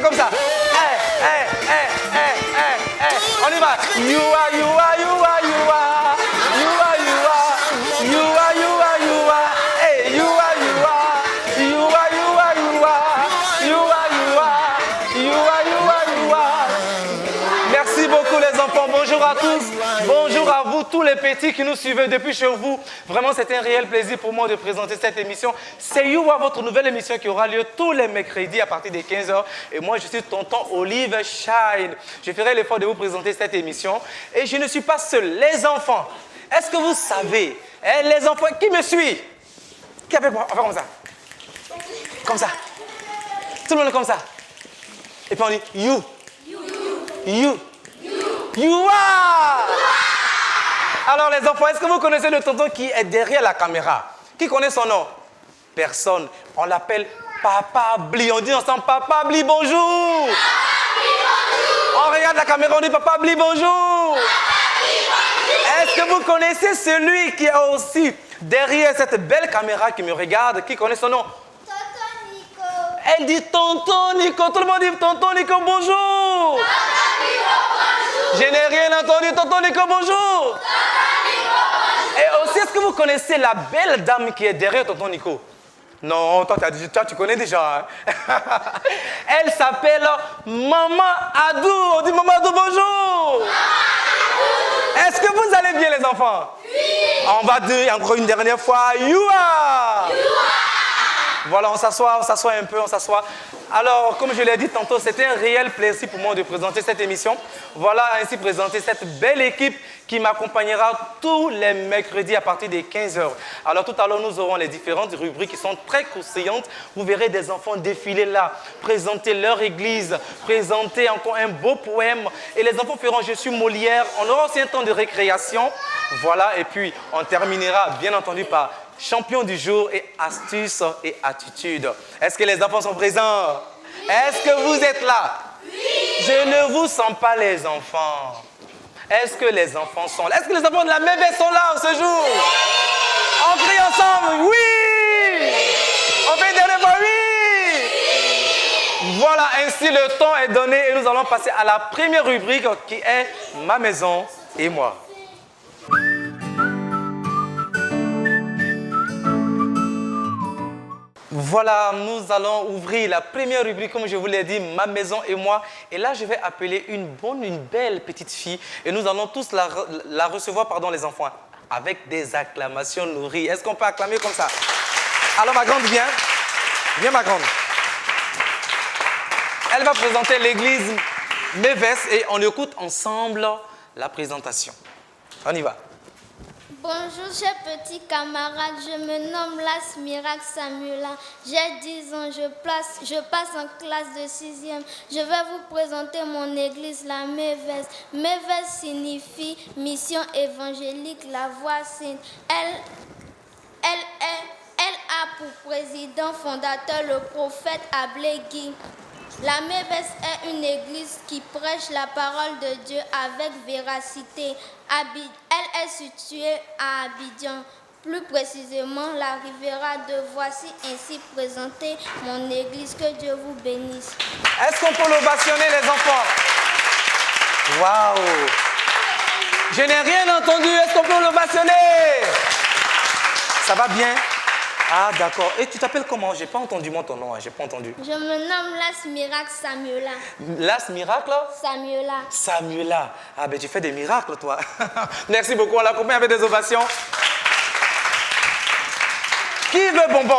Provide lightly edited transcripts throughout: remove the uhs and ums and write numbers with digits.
comme ça. On y va. You are, you are, you are, you are. You are, you are. You are, you are, you are. Hey, you are, you are. You are, you are, you are. You are, you are. You are, you are, you are. Merci beaucoup les enfants. Bonjour à tous. Bonjour à vous tous les petits qui nous suivez depuis chez vous. Vraiment, c'est un réel plaisir pour moi de présenter cette émission. C'est You Are, votre nouvelle émission qui aura lieu tous les mercredis à partir de 15h. Et moi, je suis tonton Olive Shine. Je ferai l'effort de vous présenter cette émission. Et je ne suis pas seul. Les enfants, est-ce que vous savez, les enfants, qui me suit? Qui a fait quoi? On fait comme ça. Comme ça. Tout le monde comme ça. Et puis on dit You. You. You are. Alors les enfants, est-ce que vous connaissez le tonton qui est derrière la caméra? Qui connaît son nom? Personne. On l'appelle Papa Bli. On dit ensemble Papa Bli, bonjour. Papa Bli, bonjour. On regarde la caméra, on dit Papa Bli, bonjour. Est-ce que vous connaissez celui qui est aussi derrière cette belle caméra qui me regarde? Qui connaît son nom? Tonton Nico. Elle dit Tonton Nico. Tout le monde dit Tonton Nico, bonjour. Je n'ai rien entendu. Tonton Nico, bonjour. Et aussi, est-ce que vous connaissez la belle dame qui est derrière Tonton Nico? Non, toi, tu connais déjà. Hein? Elle s'appelle Maman Adou. On dit Maman Adou, bonjour. Est-ce que vous allez bien, les enfants? Oui. On va dire encore une dernière fois, You are. Voilà, on s'assoit un peu, on s'assoit. Alors, comme je l'ai dit tantôt, c'était un réel plaisir pour moi de présenter cette émission. Voilà, ainsi présenter cette belle équipe qui m'accompagnera tous les mercredis à partir de 15h. Alors, tout à l'heure, nous aurons les différentes rubriques qui sont très croustillantes. Vous verrez des enfants défiler là, présenter leur église, présenter encore un beau poème. Et les enfants feront Je suis Molière. On aura aussi un temps de récréation. Voilà, et puis on terminera, bien entendu, par Champion du jour et astuces et attitudes. Est-ce que les enfants sont présents? Est-ce que vous êtes là? Oui. Je ne vous sens pas les enfants. Est-ce que les enfants sont là? Est-ce que les enfants de la MVS sont là ce jour? Oui. On crie ensemble, oui. On fait une dernière fois, oui. Voilà, ainsi le temps est donné et nous allons passer à la première rubrique qui est Ma maison et moi. Voilà, nous allons ouvrir la première rubrique, comme je vous l'ai dit, Ma maison et moi. Et là, je vais appeler une belle petite fille. Et nous allons tous la recevoir, les enfants, avec des acclamations nourries. Est-ce qu'on peut acclamer comme ça? Alors, ma grande, viens. Viens, ma grande. Elle va présenter l'église Méves et on écoute ensemble la présentation. On y va. Bonjour, chers petits camarades, je me nomme Las Mirac Samuela. J'ai 10 ans, je passe en classe de 6e. Je vais vous présenter mon église, la Méves. Méves signifie mission évangélique, la voie sainte. Elle a pour président fondateur le prophète Ablegui. La Méves est une église qui prêche la parole de Dieu avec véracité. Elle est située à Abidjan. Plus précisément, la Riviera de Voici ainsi présentée mon église. Que Dieu vous bénisse. Est-ce qu'on peut l'ovationner, les enfants? Waouh! Je n'ai rien entendu. Est-ce qu'on peut l'ovationner? Ça va bien? Ah, d'accord. Et tu t'appelles comment? J'ai pas entendu ton nom, j'ai pas entendu. Je me nomme Las Mirac Samuela. Las Miracle? Samuela. Samuela. Ah, ben tu fais des miracles, toi. Merci beaucoup. On l'accompagne avec des ovations. Qui veut bonbons?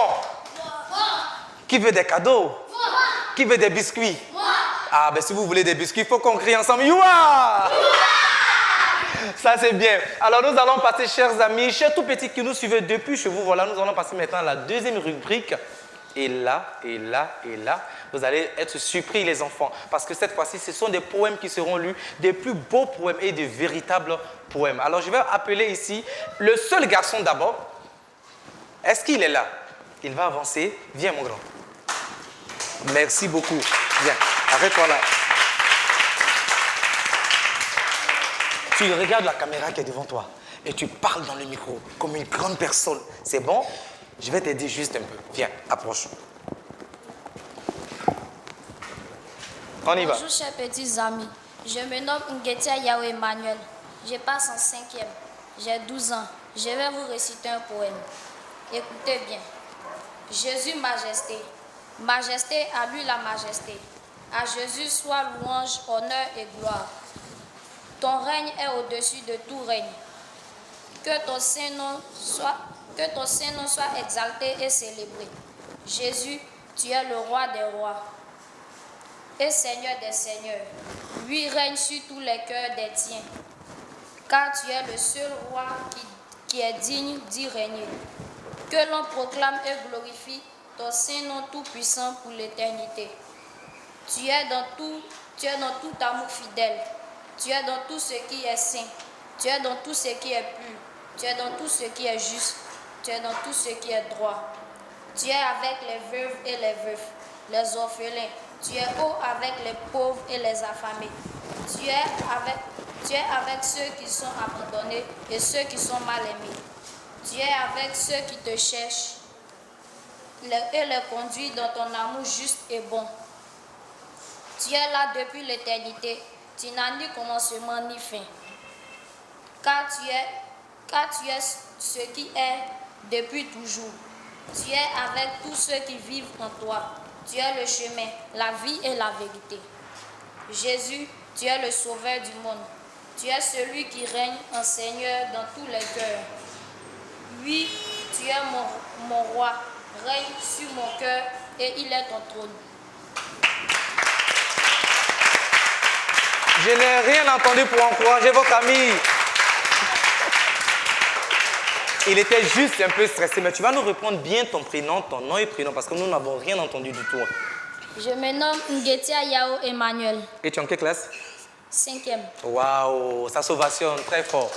Moi. Qui veut des cadeaux? Moi. Qui veut des biscuits? Moi. Ah, ben si vous voulez des biscuits, il faut qu'on crie ensemble. Youa! Ça, c'est bien. Alors, nous allons passer, chers amis, chers tout petits qui nous suivez depuis chez vous. Voilà, nous allons passer maintenant à la deuxième rubrique. Et là, vous allez être surpris, les enfants. Parce que cette fois-ci, ce sont des poèmes qui seront lus, des plus beaux poèmes et de véritables poèmes. Alors, je vais appeler ici le seul garçon d'abord. Est-ce qu'il est là? Il va avancer. Viens, mon grand. Merci beaucoup. Viens, arrête-toi là. Tu regardes la caméra qui est devant toi et tu parles dans le micro comme une grande personne. C'est bon? Je vais t'aider juste un peu. Viens, approche. On y va. Bonjour chers petits amis, je me nomme Ngetia Yao Emmanuel, je passe en 5e, j'ai 12 ans, je vais vous réciter un poème. Écoutez bien. Jésus majesté, majesté à lui la majesté, à Jésus soit louange, honneur et gloire. Ton règne est au-dessus de tout règne, que ton Saint-Nom soit exalté et célébré. Jésus, tu es le roi des rois et Seigneur des seigneurs. Lui règne sur tous les cœurs des tiens, car tu es le seul roi qui est digne d'y régner. Que l'on proclame et glorifie ton Saint-Nom tout-puissant pour l'éternité. Tu es dans tout amour fidèle. Tu es dans tout ce qui est saint. Tu es dans tout ce qui est pur. Tu es dans tout ce qui est juste. Tu es dans tout ce qui est droit. Tu es avec les veuves et les veufs, les orphelins. Tu es haut avec les pauvres et les affamés. Tu es avec ceux qui sont abandonnés et ceux qui sont mal aimés. Tu es avec ceux qui te cherchent et les conduis dans ton amour juste et bon. Tu es là depuis l'éternité. Tu n'as ni commencement ni fin. Car tu es ce qui est depuis toujours. Tu es avec tous ceux qui vivent en toi. Tu es le chemin, la vie et la vérité. Jésus, tu es le sauveur du monde. Tu es celui qui règne en Seigneur dans tous les cœurs. Oui, tu es mon roi, règne sur mon cœur et il est ton trône. Je n'ai rien entendu pour encourager votre ami. Il était juste un peu stressé, mais tu vas nous répondre bien ton prénom, ton nom et prénom, parce que nous n'avons rien entendu du tout. Je me nomme Ngetia Yao Emmanuel. Et tu es en quelle classe? 5e. Waouh, ça s'ovationne très fort.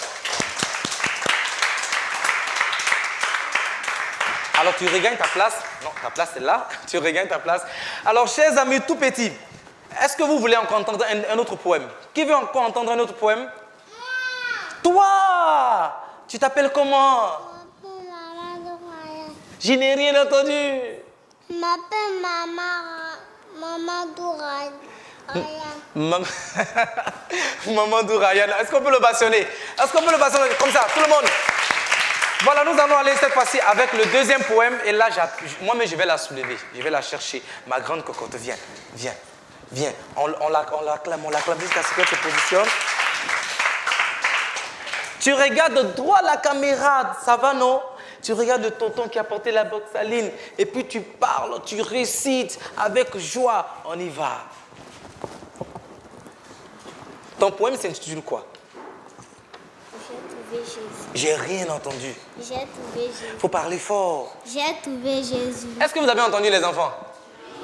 Alors tu regagnes ta place. Non, ta place est là. Tu regagnes ta place. Alors, chers amis tout petits, est-ce que vous voulez encore entendre un autre poème? Qui veut encore entendre un autre poème? Toi! Tu t'appelles comment? Je n'ai rien entendu. Je m'appelle Maman Dourayan. Maman Dourayan. Est-ce qu'on peut le bastonner? Est-ce qu'on peut le bastonner comme ça, tout le monde? Voilà, nous allons aller cette fois-ci avec le deuxième poème. Et là, moi-même, je vais la soulever. Je vais la chercher. Ma grande cocotte, viens, viens, viens. On l'acclame jusqu'à ce qu'elle se positionne. Tu regardes droit la caméra, ça va, non? Tu regardes le tonton qui a porté la boxaline et puis tu parles, tu récites avec joie. On y va. Ton poème s'intitule quoi? J'ai trouvé Jésus. J'ai rien entendu. J'ai trouvé Jésus. Faut parler fort. J'ai trouvé Jésus. Est-ce que vous avez entendu les enfants?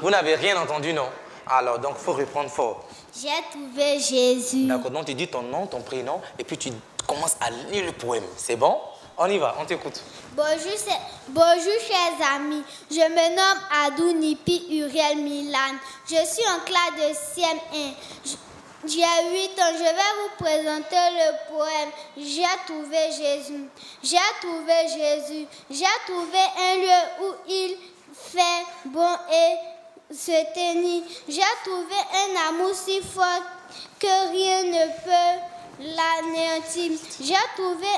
Vous n'avez rien entendu, non? Alors, donc, il faut répondre fort. J'ai trouvé Jésus. D'accord, donc tu dis ton nom, ton prénom et puis tu commences à lire le poème. C'est bon? On y va, on t'écoute. Bonjour chers amis, je me nomme Adou Nipi Uriel Milan. Je suis en classe de CM1. J'ai 8 ans, je vais vous présenter le poème J'ai trouvé Jésus. J'ai trouvé Jésus. J'ai trouvé un lieu où il fait bon et se tenir. J'ai trouvé un amour si fort que rien ne peut l'anéantir. J'ai trouvé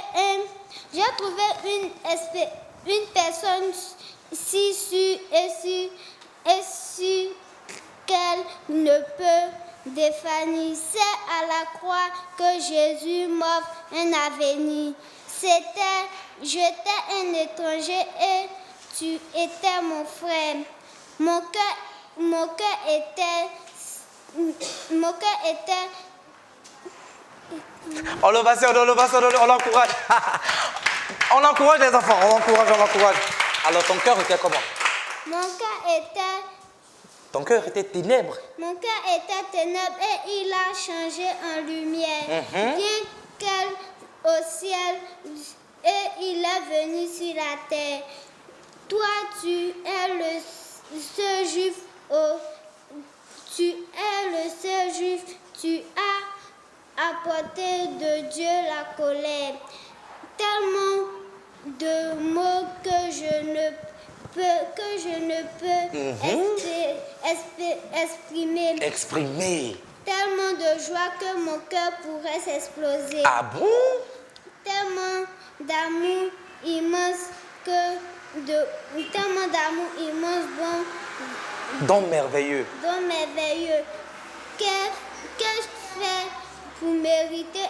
une personne si sûre et sûre qu'elle ne peut définir. C'est à la croix que Jésus m'offre un avenir. J'étais un étranger et tu étais mon frère. Mon cœur était On l'encourage. On encourage les enfants, on l'encourage. Alors ton cœur était comment? Ton cœur était ténèbres. Mon cœur était ténèbres et il a changé en lumière. Bien qu'elle au ciel et il est venu sur la terre. Toi, tu es le seul juif. Tu es le seul juif. Tu as apporté de Dieu la colère. Tellement de mots que je ne peux exprimer. Exprimer. Tellement de joie que mon cœur pourrait s'exploser. Ah bon? Tellement d'amour immense Don merveilleux. Don merveilleux. Qu'ai-je fait pour mériter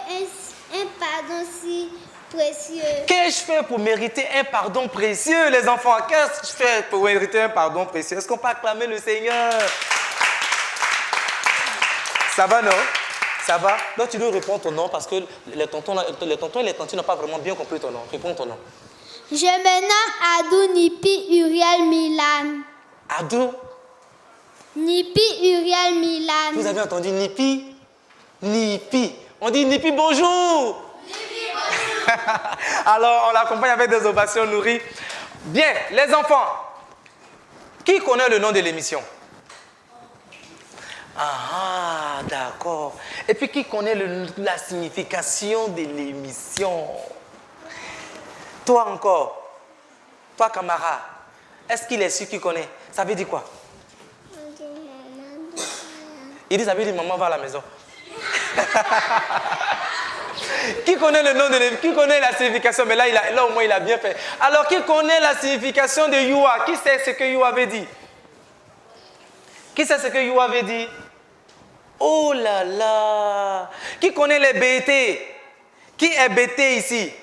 un pardon si précieux? Qu'ai-je fait pour mériter un pardon précieux, les enfants? Qu'est-ce que je fais pour mériter un pardon précieux? Est-ce qu'on peut acclamer le Seigneur? Ça va, non? Ça va? Donc tu dois répondre ton nom parce que les tontons et les tantis n'ont pas vraiment bien compris ton nom. Réponds ton nom. Je me nomme Adou Nipi Uriel Milan. Adou? Nipi Uriel Milan. Vous avez entendu Nipi? Nipi. On dit Nipi bonjour. Nipi bonjour. Alors on l'accompagne avec des ovations nourries. Bien, les enfants, qui connaît le nom de l'émission? Ah, d'accord. Et puis qui connaît la signification de l'émission? Toi encore, toi camarade, est-ce qu'il est sûr qu'il connaît? Ça veut dire quoi? Il dit ça veut dire maman va à la maison. Qui connaît le nom de l'émission? Qui connaît la signification? Mais là au moins il a bien fait. Alors qui connaît la signification de Youa? Qui sait ce que Youa veut dire? Qui sait ce que Youa veut dire? Oh là là! Qui connaît les BT? Qui est BT ici?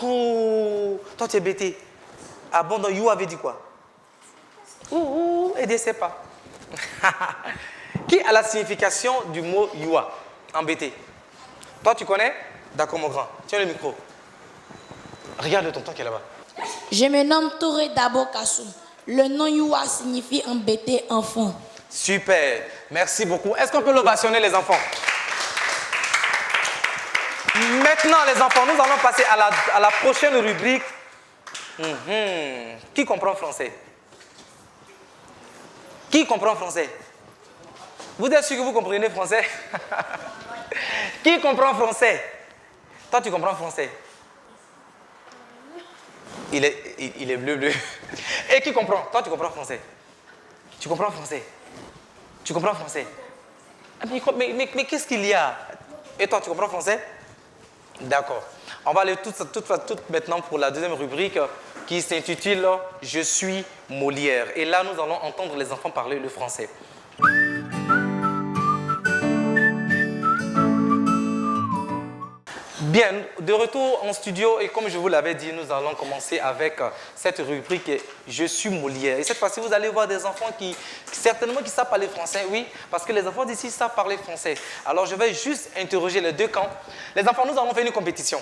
Oh, toi tu es BT. Ah bon, donc You avait dit quoi? Aidez, c'est pas. Qui a la signification du mot Yua en BT? Toi tu connais? D'accord mon grand. Tiens le micro. Regarde le tonton qui est là-bas. Je me nomme Touré Dabo Kassou. Le nom Yua signifie embêter enfant. Super. Merci beaucoup. Est-ce qu'on peut l'ovationner les enfants? Maintenant, les enfants, nous allons passer à la prochaine rubrique. Qui comprend français? Qui comprend français? Vous êtes sûr que vous comprenez français? Qui comprend français? Toi, tu comprends français? Il est bleu. Et qui comprend? Toi, tu comprends français? Tu comprends français? Tu comprends français? Mais qu'est-ce qu'il y a? Et toi, tu comprends français? D'accord. On va aller tout maintenant pour la deuxième rubrique qui s'intitule « Je suis Molière ». Et là, nous allons entendre les enfants parler le français. Bien, de retour en studio et comme je vous l'avais dit, nous allons commencer avec cette rubrique « Je suis Molière ». Et cette fois-ci, vous allez voir des enfants qui savent parler français, oui, parce que les enfants d'ici savent parler français. Alors, je vais juste interroger les deux camps. Les enfants, nous allons faire une compétition.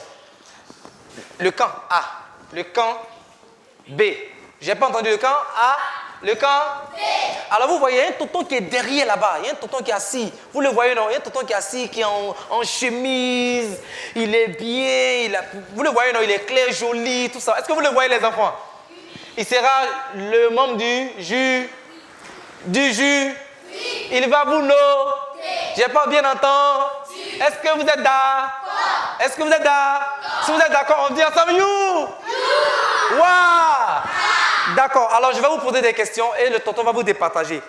Le camp A, le camp B. J'ai pas entendu le camp A, le camp B. Alors, vous voyez, il y a un tonton qui est derrière là-bas. Il y a un tonton qui est assis. Vous le voyez, non? Il y a un tonton qui est assis, qui est en chemise. Il est bien. Vous le voyez, non? Il est clair, joli, tout ça. Est-ce que vous le voyez, les enfants? Il sera le membre du jus. Oui. Il va vous noter. J'ai pas bien entendu. Est-ce que vous êtes d'accord? Est-ce que vous êtes d'accord? Si vous êtes d'accord, on dit ensemble you. Waouh! D'accord, alors je vais vous poser des questions et le tonton va vous départager.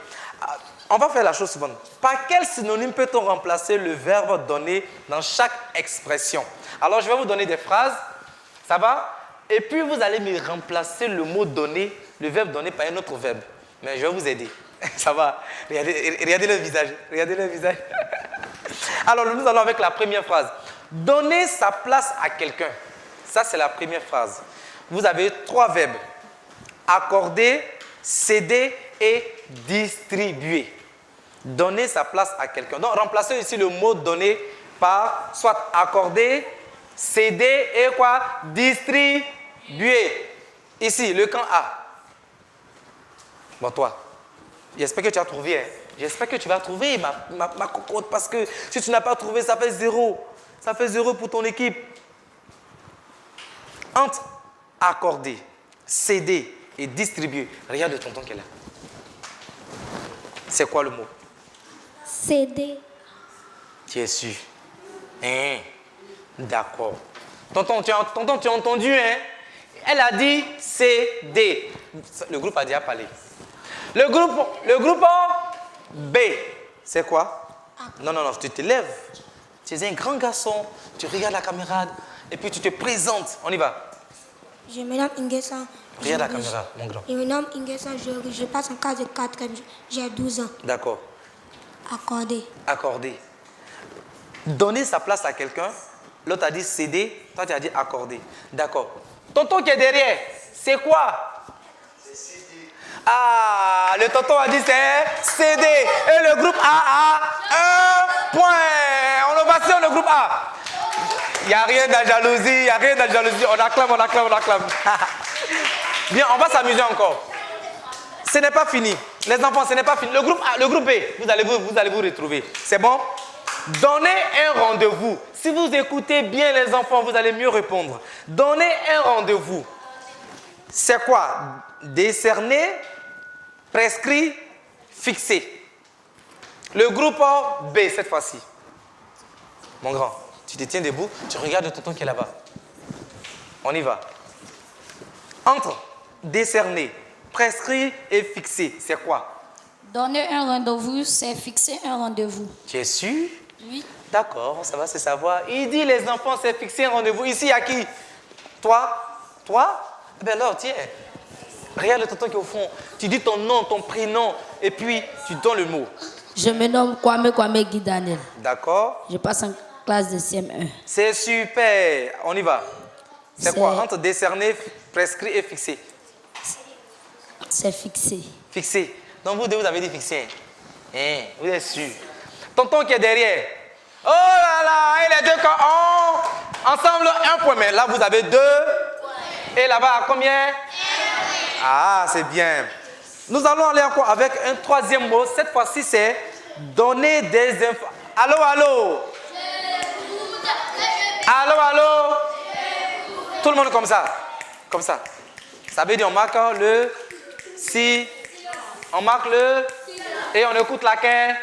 On va faire la chose suivante. Par quel synonyme peut-on remplacer le verbe donner dans chaque expression? Alors je vais vous donner des phrases, ça va? Et puis vous allez me remplacer le mot donner, le verbe donner par un autre verbe. Mais je vais vous aider. Ça va? Regardez le visage. Regardez le visage. Alors nous allons avec la première phrase. Donner sa place à quelqu'un. Ça c'est la première phrase. Vous avez trois verbes. Accorder, céder et distribuer. Donner sa place à quelqu'un. Donc, remplacez ici le mot donner par soit accorder, céder et quoi? Distribuer. Ici, le camp A. Bon, toi, j'espère que tu as trouvé. Hein? J'espère que tu vas trouver ma cocotte parce que si tu n'as pas trouvé, ça fait 0. Ça fait 0 pour ton équipe. Entre accorder, céder et distribuer. Regarde le tonton qu'elle a. C'est quoi le mot? Céder. Tu es sûr? Hein? D'accord. Tonton, tu as entendu, hein? Elle a dit céder. Le groupe a déjà parlé. Le groupe B, c'est quoi? Non, tu te lèves. Tu es un grand garçon, tu regardes la caméra et puis tu te présentes. On y va. Je me nomme Ingessa. Regarde la caméra, mon grand. Je me nomme Ingessa, je passe en classe de 4e, j'ai 12 ans. D'accord. Accordé. Donner sa place à quelqu'un, l'autre a dit céder, toi tu as dit accorder. D'accord. Tonton qui est derrière, c'est quoi? C'est céder. Ah, le tonton a dit c'est céder. Et le groupe A a 1 point. On ovation le groupe A. Il n'y a rien de jalousie, On acclame. Bien, on va s'amuser encore. Ce n'est pas fini. Les enfants, ce n'est pas fini. Le groupe A, le groupe B, vous allez vous retrouver. C'est bon? Donnez un rendez-vous. Si vous écoutez bien les enfants, vous allez mieux répondre. Donnez un rendez-vous. C'est quoi? Décerner, prescrit, fixé. Le groupe B cette fois-ci. Mon grand, tu te tiens debout, tu regardes le tonton qui est là-bas. On y va. Entre décerner, prescrit et fixé, c'est quoi? Donner un rendez-vous, c'est fixer un rendez-vous. Tu es sûr? Oui. D'accord, ça va se savoir. Il dit les enfants, c'est fixer un rendez-vous. Ici, à qui? Toi? Eh bien alors, tiens. Regarde le tonton qui est au fond. Tu dis ton nom, ton prénom, et puis tu donnes le mot. Je me nomme Kwame Guy Daniel. D'accord. Je passe en classe de CM1. C'est super. On y va. C'est quoi? Entre décerner, prescrit et fixé. C'est fixé. Fixé. Donc vous deux, vous avez dit fixé. Hein? Vous êtes sûr. Tonton qui est derrière. Oh là là, et les deux quand ensemble 1 point. Mais là, vous avez 2. Et là-bas, à combien? 1. Ah, c'est bien. Nous allons aller encore avec un 3e mot. Cette fois-ci, c'est donner des infos. Allô? Allô? Tout le monde comme ça. Ça veut dire on marque le si, on marque le et on écoute laquelle.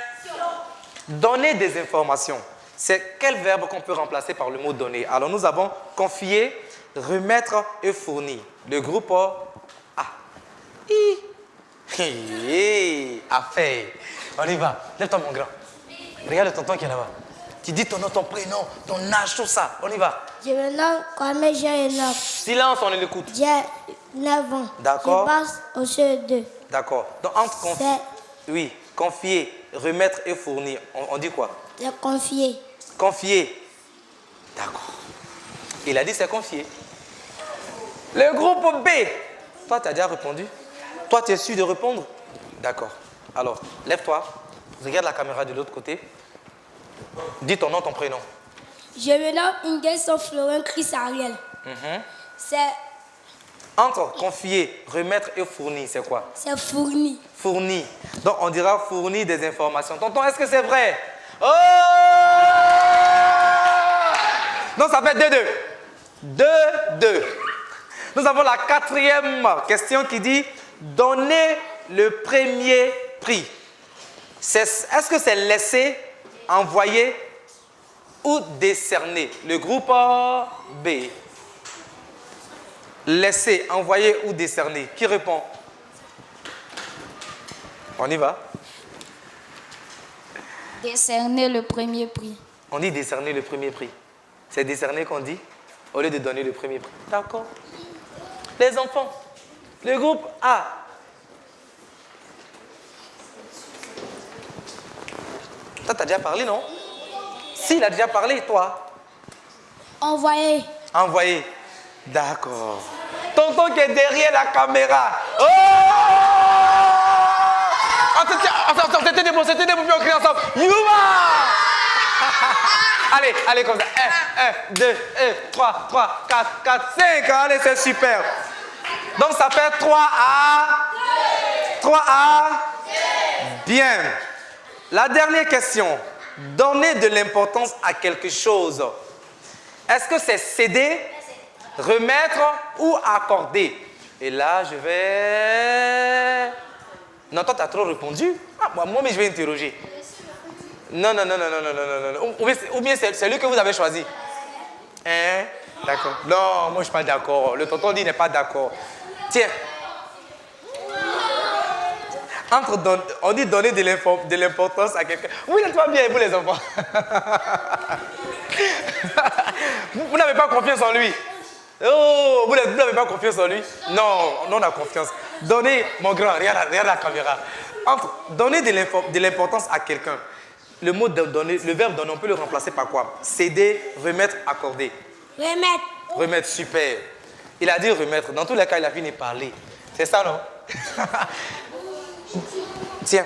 Donner des informations. C'est quel verbe qu'on peut remplacer par le mot donner? Alors nous avons confier, remettre et fournir. Le groupe A. Affaire. On y va. Lève-toi mon grand. Regarde le tonton qui est là-bas. Tu dis ton nom, ton prénom, ton âge, tout ça. On y va. Je me nomme Kwame, j'ai 9. Silence, on l'écoute. J'ai 9 ans. D'accord. Je passe au CE2. D'accord. Donc entre confier, remettre et fournir, on dit quoi? C'est confier. Confier. D'accord. Il a dit c'est confier. Le groupe B. Toi, tu as déjà répondu? Toi, tu es sûr de répondre? D'accord. Alors, lève-toi. Regarde la caméra de l'autre côté. Dis ton nom, ton prénom. Je me nomme Ingessa Florent Chris Ariel. C'est Entre confier, remettre et fournir, c'est quoi? C'est fourni. Fournir. Donc, on dira fournir des informations. Tonton, est-ce que c'est vrai? Oh! Donc, ça fait 2-2. 2-2. Nous avons la 4e question qui dit donner le premier prix. Est-ce que c'est laisser, envoyer ou décerner? Le groupe B. Laisser, envoyer ou décerner. Qui répond? On y va. Décerner le premier prix. On dit décerner le premier prix. C'est décerner qu'on dit au lieu de donner le premier prix. D'accord. Les enfants, le groupe A. Toi, tu as déjà parlé, non? Si, il a déjà parlé, toi. Envoyer. Envoyer. D'accord. Tonton qui est derrière la caméra. Oh! C'était des mots, puis on crie ensemble. Yuma! Allez, comme ça. 1, 2, 3, 4, 5. Allez, c'est super. Donc, ça fait 3 à 3 à bien. La dernière question. Donner de l'importance à quelque chose. Est-ce que c'est céder, remettre ou accorder? Et là, je vais... Non, toi, tu as trop répondu. Moi, mais je vais interroger. Non. Ou bien c'est celui que vous avez choisi. Hein? D'accord. Non, moi, je ne suis pas d'accord. Le tonton dit n'est pas d'accord. Tiens. On dit donner de l'importance à quelqu'un. Vous n'êtes pas bien, vous les enfants. Vous n'avez pas confiance en lui. Oh, vous n'avez pas confiance en lui? Non, on a confiance. Donnez, mon grand, regarde la caméra. Entre donner de l'importance à quelqu'un, le mot de donner, le verbe donner, on peut le remplacer par quoi? Céder, remettre, accorder. Remettre. Remettre, super. Il a dit remettre. Dans tous les cas, il a fini par parler. C'est ça, non? Tiens.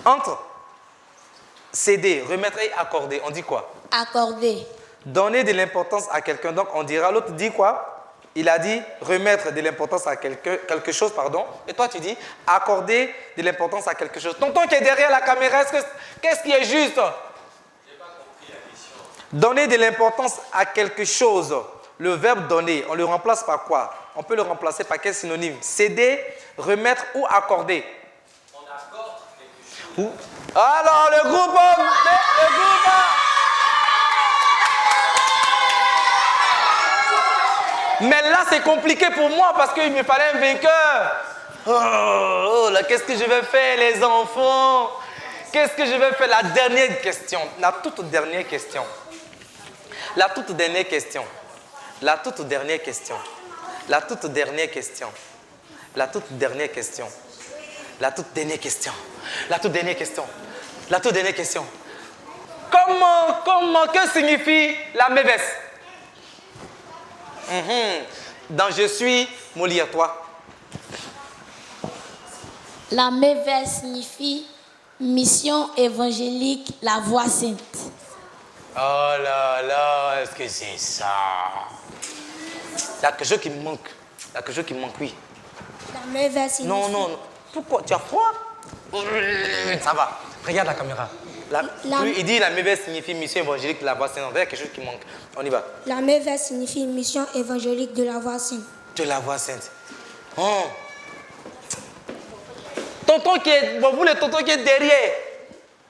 Entre céder, remettre et accorder, on dit quoi? Accorder. Donner de l'importance à quelqu'un, donc on dira, l'autre dit quoi? Il a dit remettre de l'importance à quelque chose, pardon. Et toi, tu dis accorder de l'importance à quelque chose. Tonton qui est derrière la caméra, qu'est-ce qui est juste? J'ai pas compris la question. Donner de l'importance à quelque chose. Le verbe donner, on le remplace par quoi? On peut le remplacer par quel synonyme? Céder, remettre ou accorder? On accorde quelque chose. Alors, le groupe... Mais là, c'est compliqué pour moi parce qu'il me fallait un vainqueur. Oh là, qu'est-ce que je vais faire, les enfants? Qu'est-ce que je vais faire? La dernière question. La toute dernière question. La toute dernière question. La toute dernière question. La toute dernière question. La toute dernière question. La toute dernière question. La toute dernière question. La toute dernière question. Que signifie la mévesse? Dans je suis, Molly à toi. La mévesse signifie mission évangélique, la voix sainte. Oh là là, est-ce que c'est ça? Il y a quelque chose qui me manque. Il y a quelque chose qui me manque, oui. La mévesse signifie... Non. Pourquoi? Tu as froid? Ça va. Regarde la caméra. Oui, il dit la mévesse signifie mission évangélique de la voix sainte. Il y a quelque chose qui manque. On y va. La mévesse signifie mission évangélique de la voix sainte. De la voix sainte. Oh. Tonton qui est... Bon, vous, le tonton qui est derrière,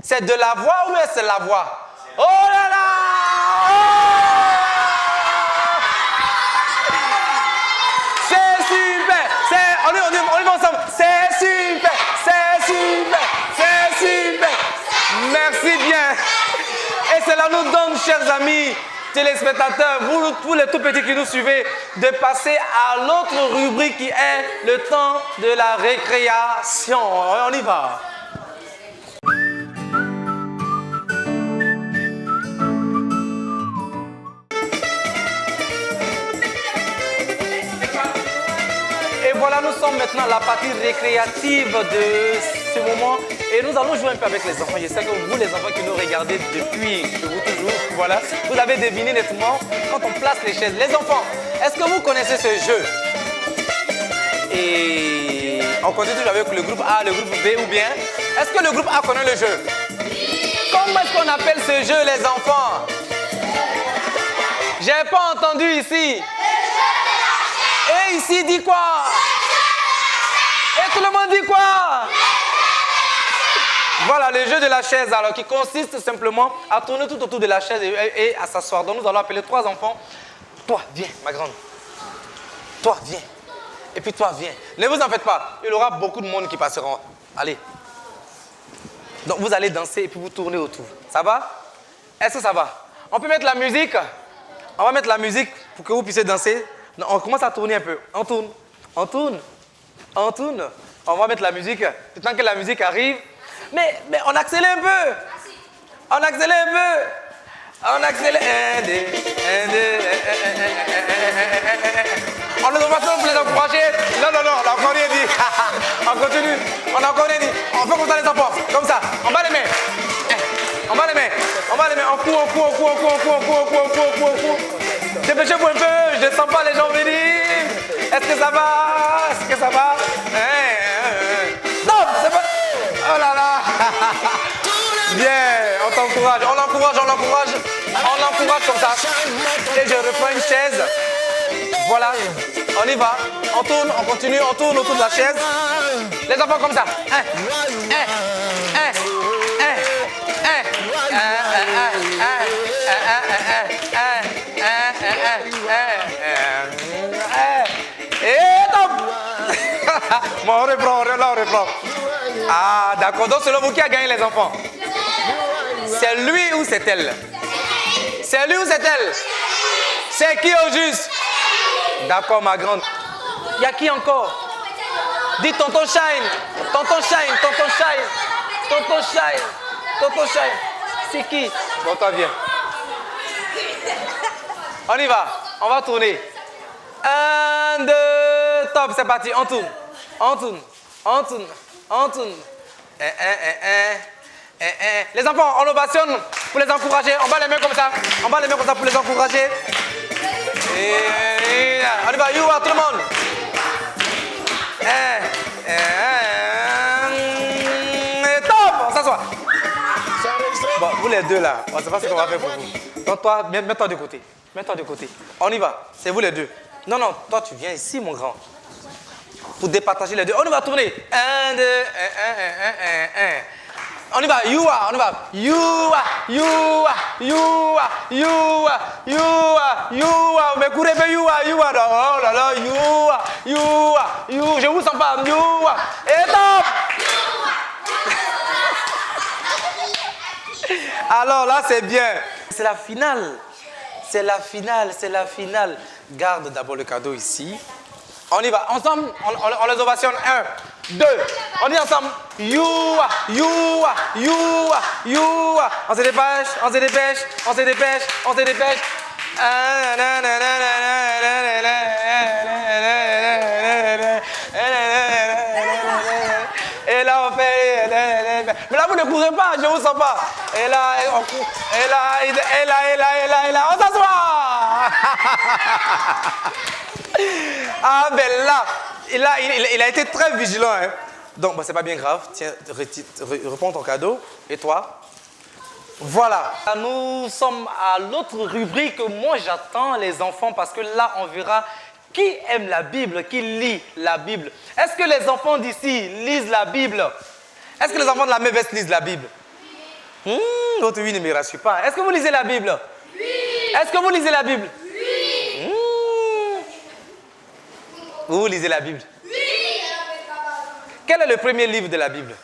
c'est de la voix ou c'est la voix? Oh là là! C'est super! On y va ensemble. C'est super! C'est super! C'est super! Merci bien. Et cela nous donne, chers amis téléspectateurs, vous les tout petits qui nous suivez, de passer à l'autre rubrique qui est le temps de la récréation. On y va. Et voilà, nous sommes maintenant à la partie récréative de ce moment. Et nous allons jouer un peu avec les enfants. Je sais que vous, les enfants qui nous regardez depuis que vous toujours, voilà, vous avez deviné nettement quand on place les chaises. Les enfants, est-ce que vous connaissez ce jeu? Et on continue toujours avec le groupe A, le groupe B ou bien? Est-ce que le groupe A connaît le jeu? Comment est-ce qu'on appelle ce jeu, les enfants? J'ai pas entendu ici. Et ici dit quoi? Et tout le monde dit quoi? Voilà le jeu de la chaise alors qui consiste simplement à tourner tout autour de la chaise et à s'asseoir. Donc nous allons appeler 3 enfants. Toi, viens, ma grande. Toi, viens. Et puis toi, viens. Ne vous en faites pas. Il y aura beaucoup de monde qui passeront. Allez. Donc vous allez danser et puis vous tournez autour. Ça va? Est-ce que ça va? On peut mettre la musique? On va mettre la musique pour que vous puissiez danser. Non, on commence à tourner un peu. On tourne. On tourne. On tourne. On va mettre la musique. Tant que la musique arrive. Mais on accélère un peu. On accélère un peu. On accélère. On ne doit pas les encourager. Non, on n'a encore rien dit. On continue. On n'a encore rien dit. On fait comme ça les enfants. Comme ça. On bat les mains. On bat les mains. On bat les mains. On court. Dépêchez-vous un peu. Je ne sens pas les gens venir. Est-ce que ça va? Est-ce que ça va? Non, c'est pas... Oh là là. Bien, on t'encourage, on l'encourage comme ça. Et je reprends une chaise. Voilà, on y va. On tourne, on continue, on tourne autour de la chaise. Les enfants comme ça. Et top. Bon, on reprend, là on reprend. Ah, d'accord. Donc, selon vous, qui a gagné les enfants? C'est lui ou c'est elle? C'est lui ou c'est elle? C'est qui au juste? D'accord, ma grande. Il y a qui encore? Dis tonton Shine. Tonton Shine, tonton Shine. Tonton Shine. Tonton Shine. C'est qui? Bon, toi, viens. On y va. On va tourner. 1, 2, top, c'est parti. On tourne. On tourne. On tourne. On tourne. Les enfants, on ovationne pour les encourager. On bat les mains comme ça. On bat les mains comme ça pour les encourager. On y va, you, tout le monde. Top, on s'assoit. Bon, vous les deux là, on ne sait pas ce qu'on va faire pour vous. Donc toi, mets-toi de côté. Mets-toi de côté. On y va, c'est vous les deux. Non, non, toi tu viens ici, mon grand. Pour départager les deux. On y va tourner. 1, 2, 1. On y va, on y va. Mais courez, oh là là, je vous sens pas, et top. Alors là, c'est bien. C'est la finale. C'est la finale, c'est la finale. Garde d'abord le cadeau ici. On y va, ensemble, on les ovationne. 1, 2, on dit ensemble. On se dépêche, on se dépêche, on se dépêche, on se dépêche. Et là, on fait. Mais là, vous ne courez pas, je ne vous sens pas. Et là, on court. Et là, on s'assoit. Ah, ben là, il a été très vigilant. Hein. Donc, bon, c'est pas bien grave. Tiens, reprends ton cadeau. Et toi? Voilà. Nous sommes à l'autre rubrique. Moi, j'attends les enfants parce que là, on verra qui aime la Bible, qui lit la Bible. Est-ce que les enfants d'ici lisent la Bible? Est-ce que les enfants de la Méveste lisent la Bible? L'autre, oui, ne me rassure pas. Est-ce que vous lisez la Bible? Oui. Est-ce que vous lisez la Bible? Oui. Vous lisez la Bible? Oui. Quel est le premier livre de la Bible?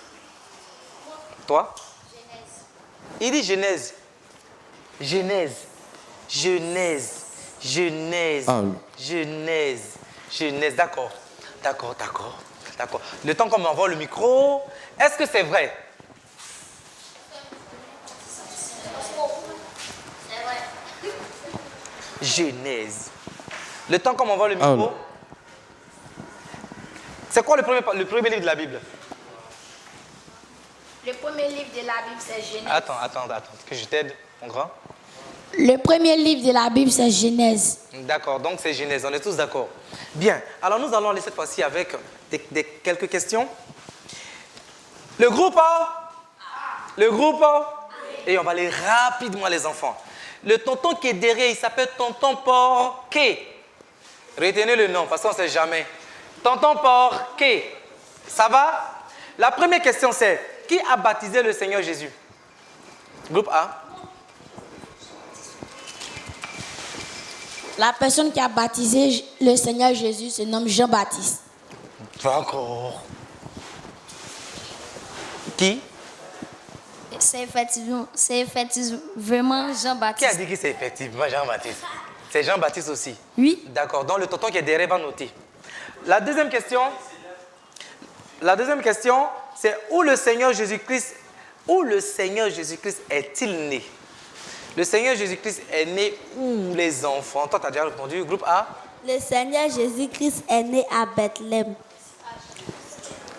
Toi? Genèse. Il dit Genèse. Genèse. Genèse. Genèse. Ah, oui. Genèse. Genèse. D'accord. D'accord, d'accord. D'accord. Le temps qu'on m'envoie le micro, est-ce que c'est vrai? C'est vrai. Genèse. Le temps qu'on m'envoie le micro. Ah, c'est quoi le premier livre de la Bible? Le premier livre de la Bible, c'est Genèse. Attends, que je t'aide, mon grand. Le premier livre de la Bible, c'est Genèse. D'accord, donc c'est Genèse, on est tous d'accord. Bien, alors nous allons aller cette fois-ci avec quelques questions. Le groupe A? Le groupe A? Et on va aller rapidement, les enfants. Le tonton qui est derrière, il s'appelle tonton Porquet. Retenez le nom, parce qu'on ne sait jamais. Tonton Porquet. Ça va? La première question, c'est qui a baptisé le Seigneur Jésus? Groupe A. La personne qui a baptisé le Seigneur Jésus se nomme Jean-Baptiste. D'accord. Qui? C'est effectivement Jean-Baptiste. Qui a dit que c'est effectivement Jean-Baptiste? C'est Jean-Baptiste aussi? Oui. D'accord, donc le tonton qui est derrière va noter. La deuxième question, c'est où le Seigneur Jésus-Christ est-il né? Le Seigneur Jésus-Christ est né où, les enfants? Toi, tu as déjà répondu. Groupe A? Le Seigneur Jésus-Christ est né à Bethléem.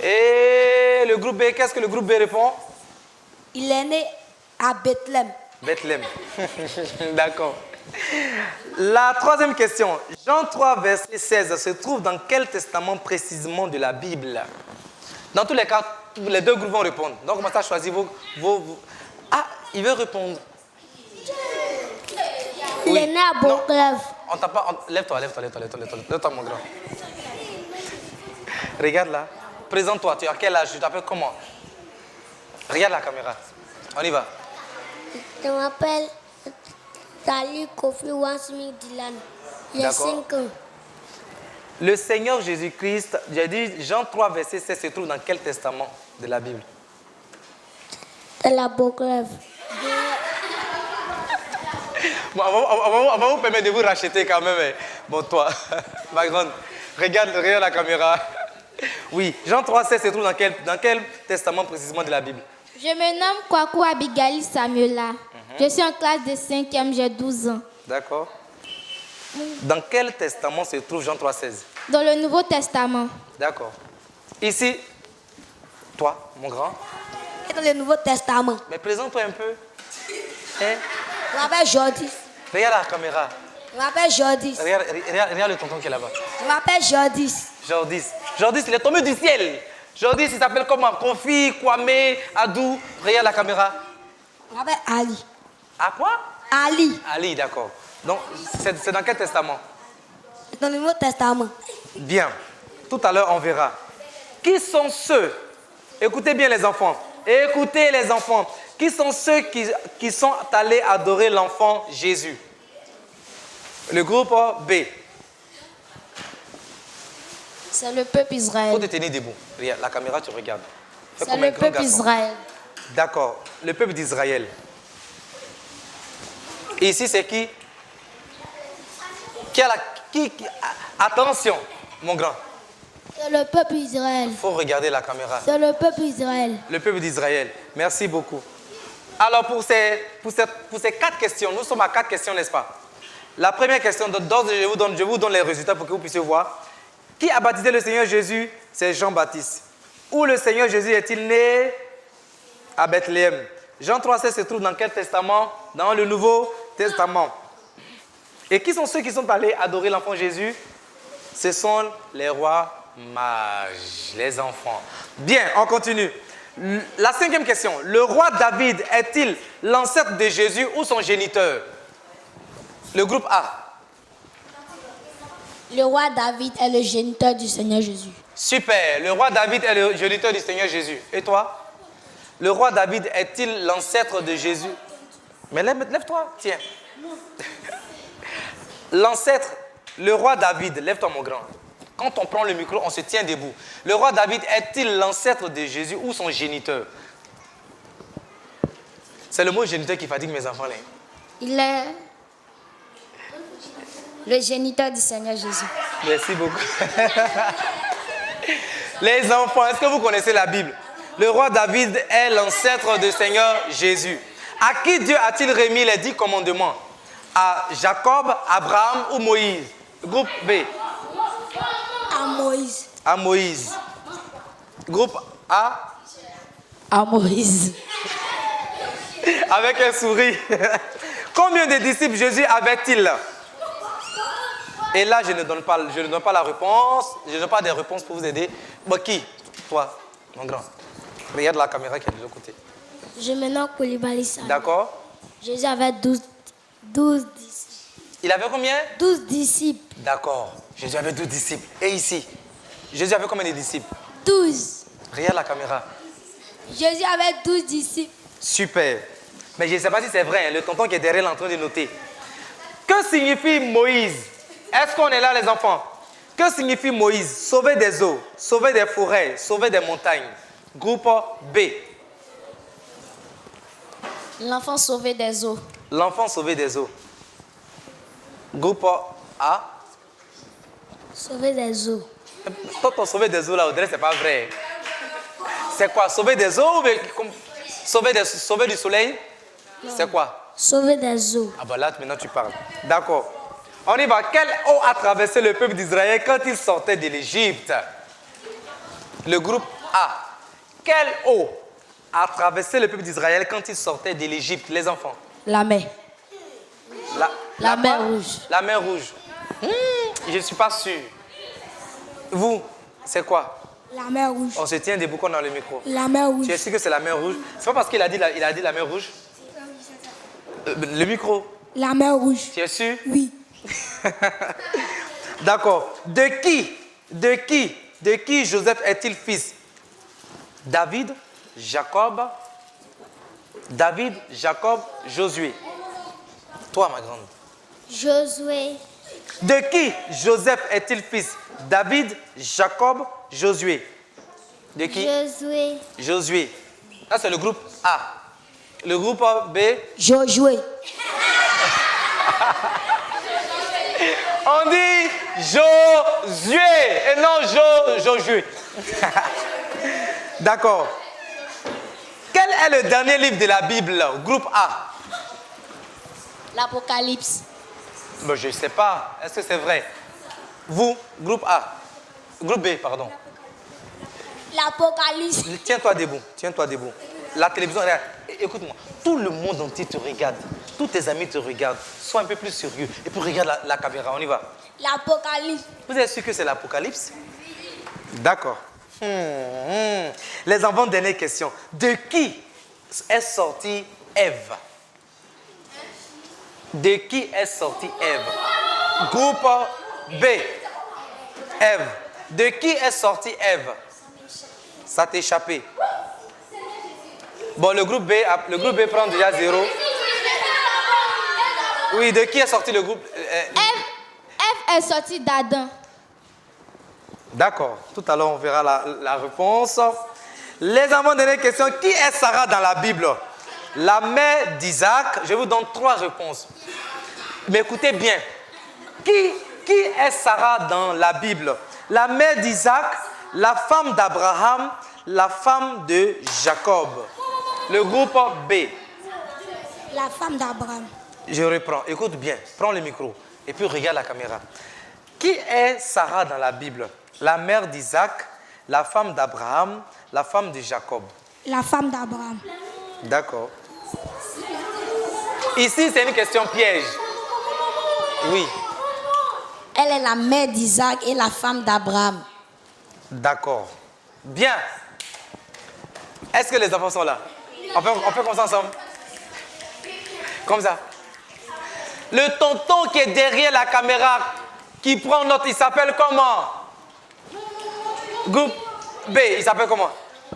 Et le groupe B, qu'est-ce que le groupe B répond? Il est né à Bethléem. Bethléem. D'accord. La troisième question. Jean 3, verset 16 se trouve dans quel testament précisément de la Bible? Dans tous les cas, les deux groupes vont répondre. Donc, commencez à choisir vos... Ah, il veut répondre. Il est né à Beauclève. On t'a pas... Lève-toi, mon grand. Regarde là. Présente-toi. Tu as quel âge? Tu t'appelles comment? Regarde la caméra. On y va. Je m'appelle Tali Kofi Wansmi Dylan. J'ai 5 ans. Le Seigneur Jésus-Christ, j'ai dit Jean 3, verset 16, se trouve dans quel testament de la Bible? l'Apocryphe. Bon, on va vous permettre de vous racheter quand même. Bon, toi, ma grande, regarde la caméra. Oui, Jean 3, 16 se trouve dans quel testament précisément de la Bible? Je me nomme Kwaku Abigail Samuela. Je suis en classe de 5e, j'ai 12 ans. D'accord. Dans quel testament se trouve Jean 3, 16? Dans le Nouveau Testament. D'accord. Ici, toi, mon grand. Et dans le Nouveau Testament. Mais présente-toi un peu. Hein? Je m'appelle Jordis. Regarde la caméra. Je m'appelle Jordis. Regarde le tonton qui est là-bas. Je m'appelle Jordis. Jordis, il est tombé du ciel. Jordis, il s'appelle comment? Kofi, Kwame, Adou. Regarde la caméra. Je m'appelle Ali. À quoi? Ali. Ali, d'accord. Donc, c'est dans quel testament? Dans le Nouveau Testament. Bien. Tout à l'heure, on verra. Qui sont ceux? Écoutez bien les enfants. Écoutez les enfants. Qui sont ceux qui sont allés adorer l'enfant Jésus? Le groupe B. C'est le peuple Il faut Israël. te tenir debout. Regarde, la caméra, tu regardes. Fais C'est comme un le grand peuple garçon. Israël. D'accord. Le peuple d'Israël. Ici, c'est qui? Attention, mon grand. C'est le peuple Israël. Il faut regarder la caméra. C'est le peuple Israël. Le peuple d'Israël. Merci beaucoup. Alors, pour ces 4 questions, nous sommes à 4 questions, n'est-ce pas? La première question, je vous donne les résultats pour que vous puissiez voir. Qui a baptisé le Seigneur Jésus? C'est Jean-Baptiste. Où le Seigneur Jésus est-il né? À Bethléem. Jean 3,16 se trouve dans quel testament? Dans le Nouveau Testament. Et qui sont ceux qui sont allés adorer l'enfant Jésus? Ce sont les rois mages, les enfants. Bien, on continue. La 5e question. Le roi David est-il l'ancêtre de Jésus ou son géniteur? Le groupe A. Le roi David est le géniteur du Seigneur Jésus. Super. Le roi David est le géniteur du Seigneur Jésus. Et toi? Le roi David est-il l'ancêtre de Jésus? Mais lève-toi, tiens. L'ancêtre, le roi David, lève-toi mon grand. Quand on prend le micro, on se tient debout. Le roi David est-il l'ancêtre de Jésus ou son géniteur? C'est le mot géniteur qui fatigue mes enfants là. Il est le géniteur du Seigneur Jésus. Merci beaucoup. Les enfants, est-ce que vous connaissez la Bible? Le roi David est l'ancêtre du Seigneur Jésus. À qui Dieu a-t-il remis les 10 commandements? À Jacob, Abraham ou Moïse? Groupe B. À Moïse. À Moïse. Groupe A. À Moïse. Avec un sourire. Combien de disciples Jésus avait-il? Et là, je ne donne pas la réponse. Je ne donne pas des réponses pour vous aider. Bon, qui? Toi, mon grand. Regarde la caméra qui est de l'autre côté. Je me nomme Koulibaly Sam. D'accord? Jésus avait 12 disciples. Il avait combien? 12 disciples. D'accord. Jésus avait 12 disciples. Et ici? Jésus avait combien de disciples? 12. Regarde la caméra. Jésus avait 12 disciples. Super. Mais je ne sais pas si c'est vrai. Hein, le tonton qui est derrière est en train de noter. Que signifie Moïse? Est-ce qu'on est là, les enfants? Que signifie Moïse? Sauver des eaux, sauver des forêts, sauver des montagnes. Groupe B. L'enfant sauvé des eaux. L'enfant sauvé des eaux. Groupe A. Sauver des eaux. Toi, sauver des eaux là, Audrey, c'est pas vrai. C'est quoi? Sauver des eaux ou sauver du soleil? C'est quoi? Sauver des eaux. Ah bah là, maintenant tu parles. D'accord. On y va. Quelle eau a traversé le peuple d'Israël quand il sortait de l'Égypte? Le groupe A. Quelle eau a traversé le peuple d'Israël quand il sortait de l'Égypte, les enfants? La mer. La mer quoi? rouge. La mer rouge. Je ne suis pas sûr. Vous, c'est quoi? La mer rouge. On se tient debout dans le micro. La mer rouge. Tu es sûr que c'est la mer rouge? C'est pas parce qu'il a dit la mer rouge? Le micro. La mer rouge. Tu es sûr? Oui. D'accord. De qui Joseph est-il fils? David, Jacob, Josué. Toi, ma grande. Josué. De qui Joseph est-il fils? David, Jacob, Josué. De qui? Josué. Josué. Ça, c'est le groupe A. Le groupe B. Josué. On dit Josué et non Josué. D'accord. Quel est le dernier livre de la Bible? Groupe A. L'Apocalypse. Ben, je ne sais pas. Est-ce que c'est vrai? Vous, groupe A. Groupe B, pardon. L'Apocalypse. Tiens-toi debout. Tiens-toi debout. La télévision, regarde. Écoute-moi. Tout le monde entier te regarde. Tous tes amis te regardent. Sois un peu plus sérieux. Et puis regarde la caméra. On y va. L'Apocalypse. Vous êtes sûr que c'est l'Apocalypse? D'accord. Les enfants, dernière question. De qui est sortie Ève? De qui est sortie Ève? Groupe B. Ève. De qui est sortie Ève? Ça t'a échappé. Bon, le groupe B prend déjà 0. Oui, de qui est sorti le groupe Ève est sortie d'Adam. D'accord. Tout à l'heure, on verra la réponse. Les enfants, dernière question. Qui est Sarah dans la Bible? La mère d'Isaac. Je vous donne 3 réponses. Mais écoutez bien. Qui est Sarah dans la Bible? La mère d'Isaac, la femme d'Abraham, la femme de Jacob. Le groupe B. La femme d'Abraham. Je reprends. Écoute bien. Prends le micro. Et puis regarde la caméra. Qui est Sarah dans la Bible? La mère d'Isaac, la femme d'Abraham, la femme de Jacob. La femme d'Abraham. D'accord. Ici, c'est une question piège. Oui. Elle est la mère d'Isaac et la femme d'Abraham. D'accord. Bien. Est-ce que les enfants sont là? On fait comme ça ensemble? Comme ça. Le tonton qui est derrière la caméra, qui prend note, il s'appelle comment? Groupe B, il s'appelle comment?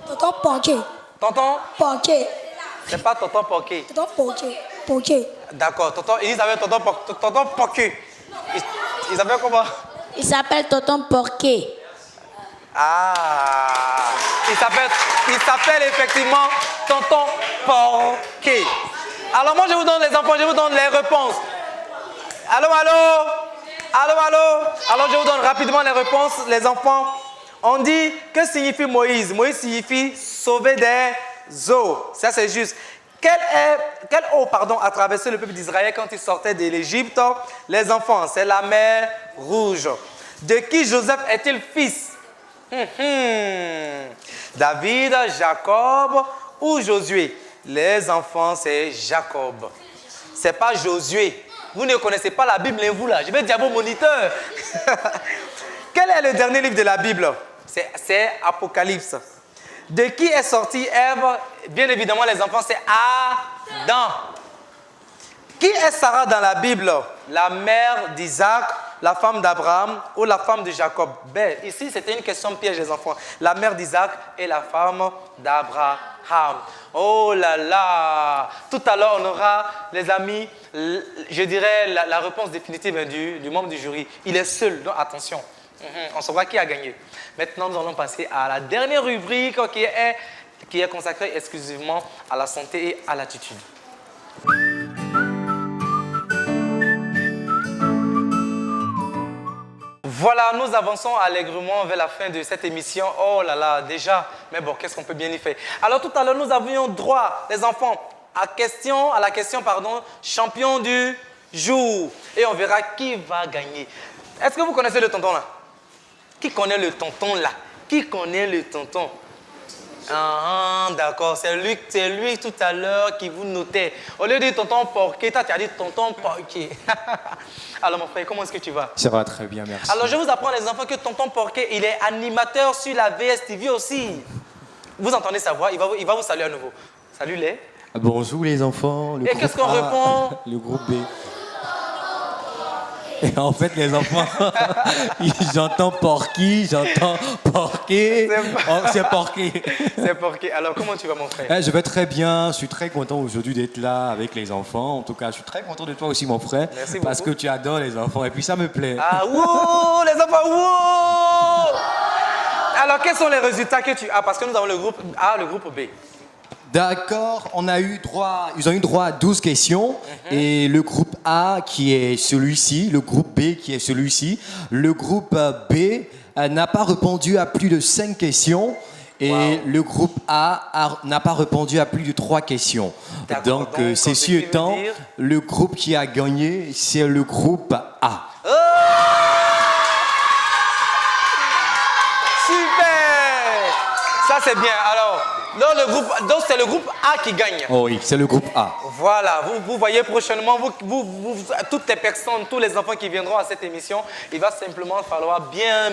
Tonton Porqué. Tonton? Porqué. C'est pas tonton Porqué. Tonton Porqué. Porqué. D'accord, tonton, il s'appelle tonton Porqué. Il s'appelle comment? Il s'appelle Tonton Porqué. Ah, il s'appelle effectivement tonton Porqué. Alors moi je vous donne les enfants, je vous donne les réponses. Allô, allô? Allô, allô? Alors je vous donne rapidement les réponses, les enfants. On dit, que signifie Moïse? Moïse signifie sauver des eaux. Ça c'est juste. Quelle eau, a traversé le peuple d'Israël quand il sortait de l'Égypte? Les enfants, c'est la mer Rouge. De qui Joseph est-il fils? David, Jacob ou Josué? Les enfants, c'est Jacob. C'est pas Josué. Vous ne connaissez pas la Bible, vous là. Je vais dire à vos moniteurs. Quel est le dernier livre de la Bible? C'est Apocalypse. De qui est sortie Ève? Bien évidemment, les enfants, c'est Adam. Qui est Sarah dans la Bible? La mère d'Isaac, la femme d'Abraham ou la femme de Jacob? Ben, ici, c'était une question piège, les enfants. La mère d'Isaac et la femme d'Abraham. Oh là là! Tout à l'heure, on aura, les amis, je dirais la réponse définitive du membre du jury. Il est seul, donc attention. On saura qui a gagné. Maintenant, nous allons passer à la dernière rubrique qui est consacrée exclusivement à la santé et à l'attitude. Voilà, nous avançons allègrement vers la fin de cette émission. Oh là là, déjà, mais bon, qu'est-ce qu'on peut bien y faire? Alors tout à l'heure, nous avions droit, les enfants, à la question, champion du jour. Et on verra qui va gagner. Est-ce que vous connaissez le tonton là? Qui connaît le tonton là? Qui connaît le tonton? Ah, d'accord, c'est lui tout à l'heure qui vous notait. Au lieu de dire tonton Porqué, toi tu as dit tonton Porqué. Alors mon frère, comment est-ce que tu vas? Ça va très bien, merci. Alors je vous apprends les enfants que tonton Porqué, il est animateur sur la VSTV aussi. Vous entendez sa voix, il va vous saluer à nouveau. Salut les. Bonjour les enfants. Et qu'est-ce qu'on répond? Le groupe B. Et en fait, les enfants, j'entends porky, j'entends porqué. C'est porqué. C'est porqué. Alors, comment tu vas, mon frère? Je vais très bien. Je suis très content aujourd'hui d'être là avec les enfants. En tout cas, je suis très content de toi aussi, mon frère. Merci parce beaucoup. que tu adores les enfants. Et puis, ça me plaît. Ah, wow, les enfants, wow! Alors, quels sont les résultats que tu as? Parce que nous avons le groupe A, le groupe B. D'accord, ils ont eu droit à 12 questions. Et le groupe A qui est celui-ci, le groupe B qui est celui-ci. Le groupe B n'a pas répondu à plus de 5 questions. Et le groupe A n'a pas répondu à plus de 3 questions. Donc, ceci étant, le groupe qui a gagné, c'est le groupe A. Oh! Super! Ça, c'est bien. Alors, donc c'est le groupe A qui gagne. Oh oui, c'est le groupe A. Voilà, vous voyez prochainement, toutes les personnes, tous les enfants qui viendront à cette émission, il va simplement falloir bien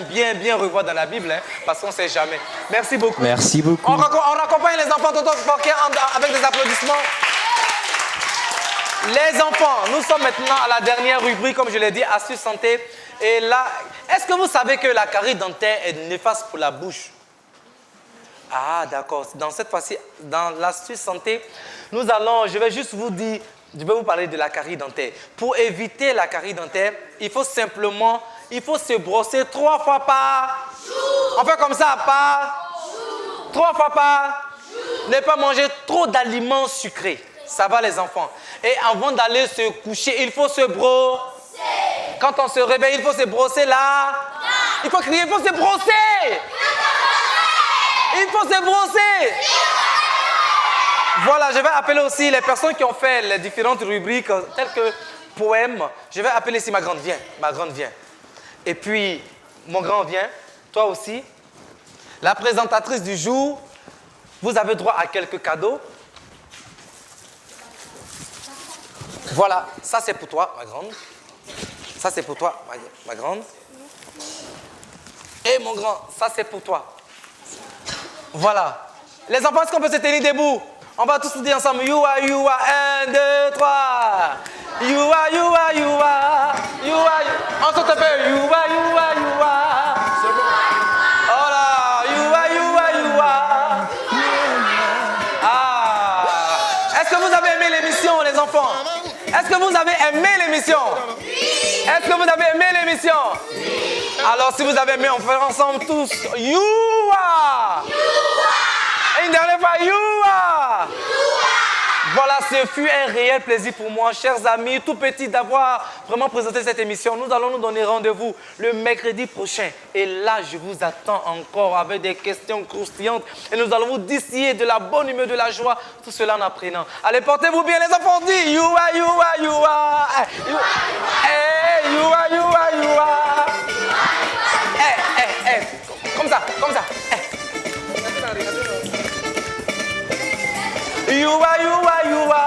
revoir dans la Bible, hein, parce qu'on ne sait jamais. Merci beaucoup. Merci beaucoup. On raccompagne les enfants avec des applaudissements. Les enfants, nous sommes maintenant à la dernière rubrique, comme je l'ai dit, astuces santé. Et là, est-ce que vous savez que la carie dentaire est néfaste pour la bouche? Ah, d'accord. Dans cette fois-ci, dans l'astuce santé, je vais juste vous dire, je vais vous parler de la carie dentaire. Pour éviter la carie dentaire, il faut se brosser 3 fois par jour. On fait comme ça, par jour. 3 fois par jour. Ne pas manger trop d'aliments sucrés. Ça va, les enfants. Et avant d'aller se coucher, il faut se brosser. Quand on se réveille, il faut se brosser là. Il faut crier, il faut se brosser. Il faut se brosser. Voilà, je vais appeler aussi les personnes qui ont fait les différentes rubriques, telles que poèmes. Je vais appeler ici ma grande, viens. Ma grande, viens. Et puis, mon grand, viens. Toi aussi. La présentatrice du jour, vous avez droit à quelques cadeaux. Voilà, ça c'est pour toi, ma grande. Ça c'est pour toi, ma grande. Et mon grand, ça c'est pour toi. Voilà. Les enfants, est-ce qu'on peut se tenir debout? On va tous dire ensemble. You are, 1, 2, 3. You are, you are, you are. You are, you. On saute un peu. You are, you are, you are. C'est bon. Oh là. You are, you are, you are. Ah. Est-ce que vous avez aimé l'émission, les enfants? Est-ce que vous avez aimé l'émission? Oui. Est-ce que vous avez aimé l'émission? Oui. Alors, si vous avez aimé, on fera ensemble tous. You are. Une dernière fois, you are. Voilà, ce fut un réel plaisir pour moi, chers amis, tout petit, d'avoir vraiment présenté cette émission. Nous allons nous donner rendez-vous le mercredi prochain. Et là, je vous attends encore avec des questions croustillantes. Et nous allons vous distiller de la bonne humeur, de la joie, tout cela en apprenant. Allez, portez-vous bien, les enfants, dit you are, you are, you are. Hey, you are, you are, you are. Hey, comme ça, comme ça. You are, you are, you are.